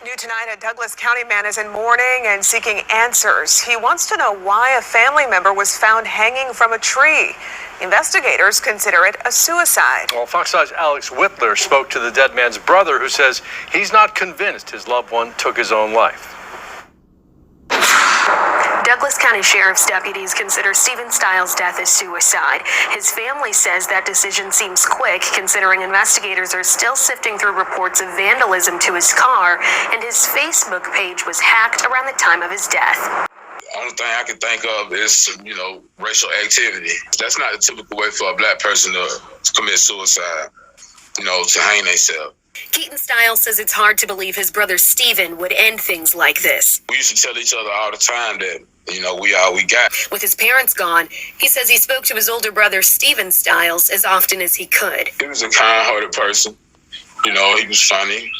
New tonight, a Douglas County man is in mourning and seeking answers. He wants to know why a family member was found hanging from a tree. Investigators consider it a suicide. Well, Fox 5's Alex Whitler spoke to the dead man's brother, who says he's not convinced his loved one took his own life. Douglas County Sheriff's deputies consider Stephen Stiles' death as suicide. His family says that decision seems quick, considering investigators are still sifting through reports of vandalism to his car, and his Facebook page was hacked around the time of his death. The only thing I can think of is, racial activity. That's not the typical way for a black person to commit suicide, to hang themselves. Keaton Stiles says it's hard to believe his brother Stephen would end things like this. We used to tell each other all the time that, we all we got. With his parents gone, he says he spoke to his older brother Stephen Stiles as often as he could. He was a kind-hearted person. He was funny.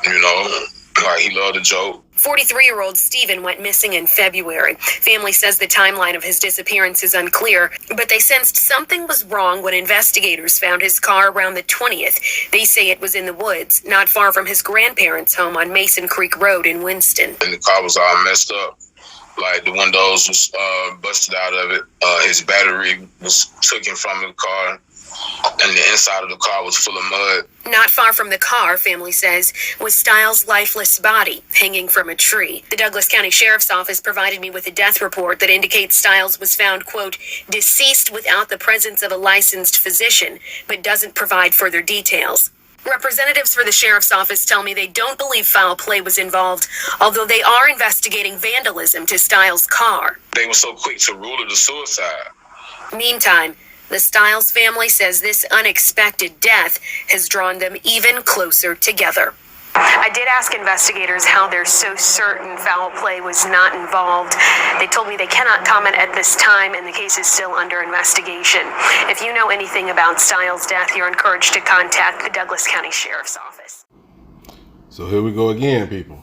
He loved a joke. 43-year-old Stephen went missing in February. Family says the timeline of his disappearance is unclear, but they sensed something was wrong when investigators found his car around the 20th. They say it was in the woods, not far from his grandparents' home on Mason Creek Road in Winston. And the car was all messed up. Like, the windows was busted out of it. His battery was taken from the car, and the inside of the car was full of mud. Not far from the car, family says, was Stiles' lifeless body hanging from a tree. The Douglas County Sheriff's Office provided me with a death report that indicates Stiles was found, quote, deceased without the presence of a licensed physician, but doesn't provide further details. Representatives for the Sheriff's Office tell me they don't believe foul play was involved, although they are investigating vandalism to Stiles' car. They were so quick to rule it a suicide. Meantime, the Stiles family says this unexpected death has drawn them even closer together. I did ask investigators how they're so certain foul play was not involved. They told me they cannot comment at this time, and the case is still under investigation. If you know anything about Stiles' death, you're encouraged to contact the Douglas County Sheriff's Office. So here we go again, people.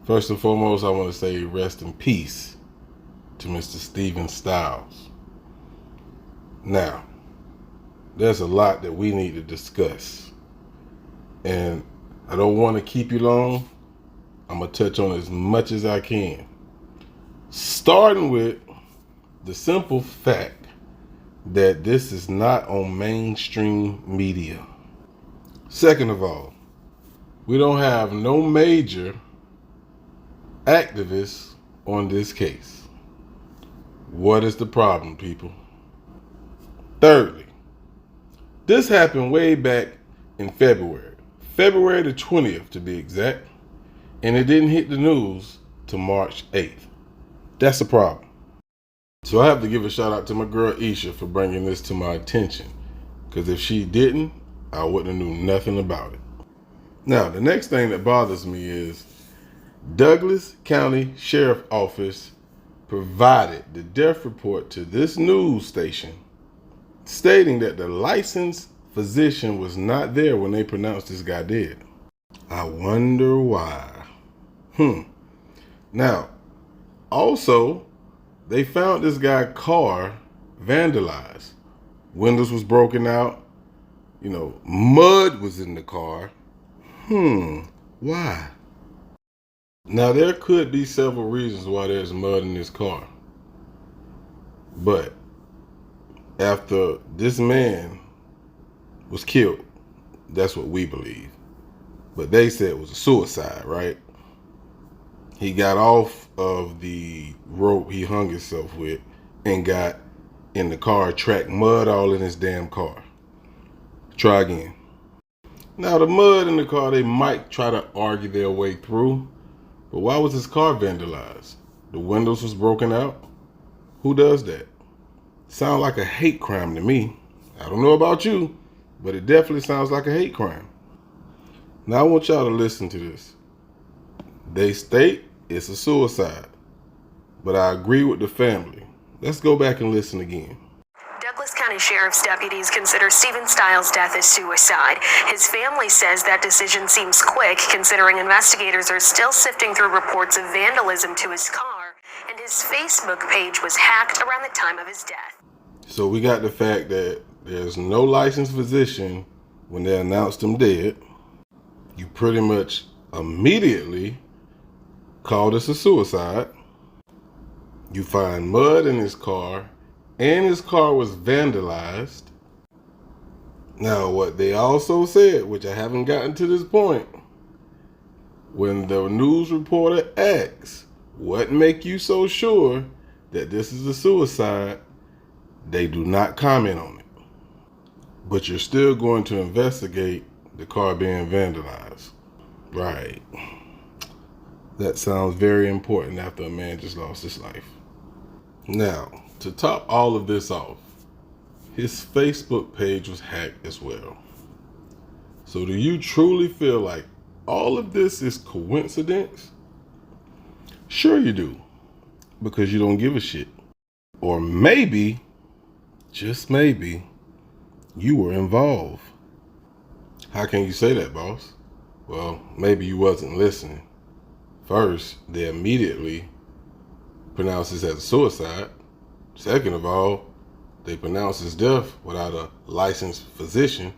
First and foremost, I want to say rest in peace to Mr. Stephen Stiles. Now, there's a lot that we need to discuss. And I don't want to keep you long. I'm going to touch on as much as I can. Starting with the simple fact that this is not on mainstream media. Second of all, we don't have no major activists on this case. What is the problem, people? Thirdly, this happened way back in February the 20th to be exact, and it didn't hit the news till March 8th. That's a problem. So I have to give a shout out to my girl Isha for bringing this to my attention, because if she didn't, I wouldn't have knew nothing about it. Now, the next thing that bothers me is Douglas County Sheriff Office provided the death report to this news station stating that the licensed physician was not there when they pronounced this guy dead. I wonder why. Now, also, they found this guy's car vandalized. Windows was broken out. Mud was in the car. Why? Now, there could be several reasons why there's mud in this car. But after this man was killed, that's what we believe. But they said it was a suicide, right? He got off of the rope he hung himself with and got in the car, tracked mud all in his damn car. Try again. Now, the mud in the car, they might try to argue their way through, but why was his car vandalized? The windows was broken out? Who does that? Sound like a hate crime to me. I don't know about you, but it definitely sounds like a hate crime. Now I want y'all to listen to this. They state it's a suicide, but I agree with the family. Let's go back and listen again. Douglas County Sheriff's deputies consider Stephen Stiles' death as suicide. His family says that decision seems quick, considering investigators are still sifting through reports of vandalism to his car, and his Facebook page was hacked around the time of his death. So we got the fact that there's no licensed physician when they announced him dead. You pretty much immediately call this a suicide. You find mud in his car, and his car was vandalized. Now, what they also said, which I haven't gotten to this point, when the news reporter asks, what make you so sure that this is a suicide, they do not comment on it. But you're still going to investigate the car being vandalized. Right. That sounds very important after a man just lost his life. Now, to top all of this off, his Facebook page was hacked as well. So do you truly feel like all of this is coincidence? Sure you do, because you don't give a shit. Or maybe, just maybe, you were involved. How can you say that, boss? Well, maybe you wasn't listening. First, they immediately pronounced this as a suicide. Second of all, they pronounced his death without a licensed physician.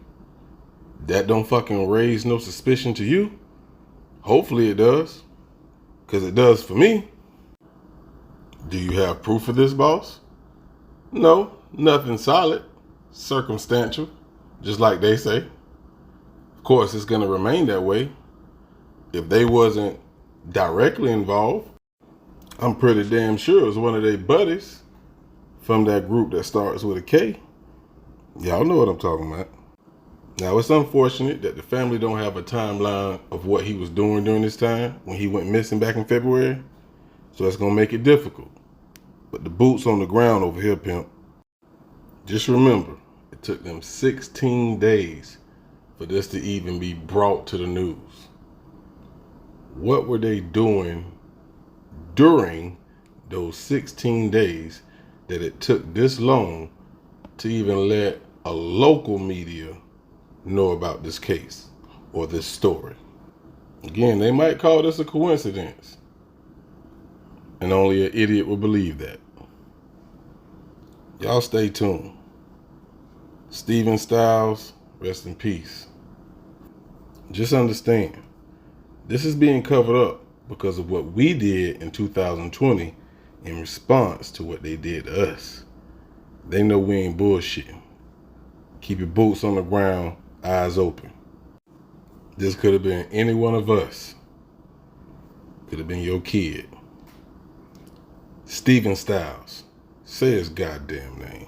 That don't fucking raise no suspicion to you? Hopefully it does, because it does for me. Do you have proof of this, boss? No, nothing solid. Circumstantial, just like they say. Of course, it's going to remain that way. If they wasn't directly involved, I'm pretty damn sure it was one of their buddies from that group that starts with a K. Y'all know what I'm talking about. Now, it's unfortunate that the family don't have a timeline of what he was doing during this time when he went missing back in February. So that's going to make it difficult. But the boots on the ground over here, pimp. Just remember, it took them 16 days for this to even be brought to the news. What were they doing during those 16 days that it took this long to even let a local media know about this case or this story? Again, they might call this a coincidence, and only an idiot would believe that. Y'all stay tuned. Steven Stiles, rest in peace. Just understand, this is being covered up because of what we did in 2020 in response to what they did to us. They know we ain't bullshitting. Keep your boots on the ground, eyes open. This could have been any one of us. Could have been your kid. Steven Stiles, say his goddamn name.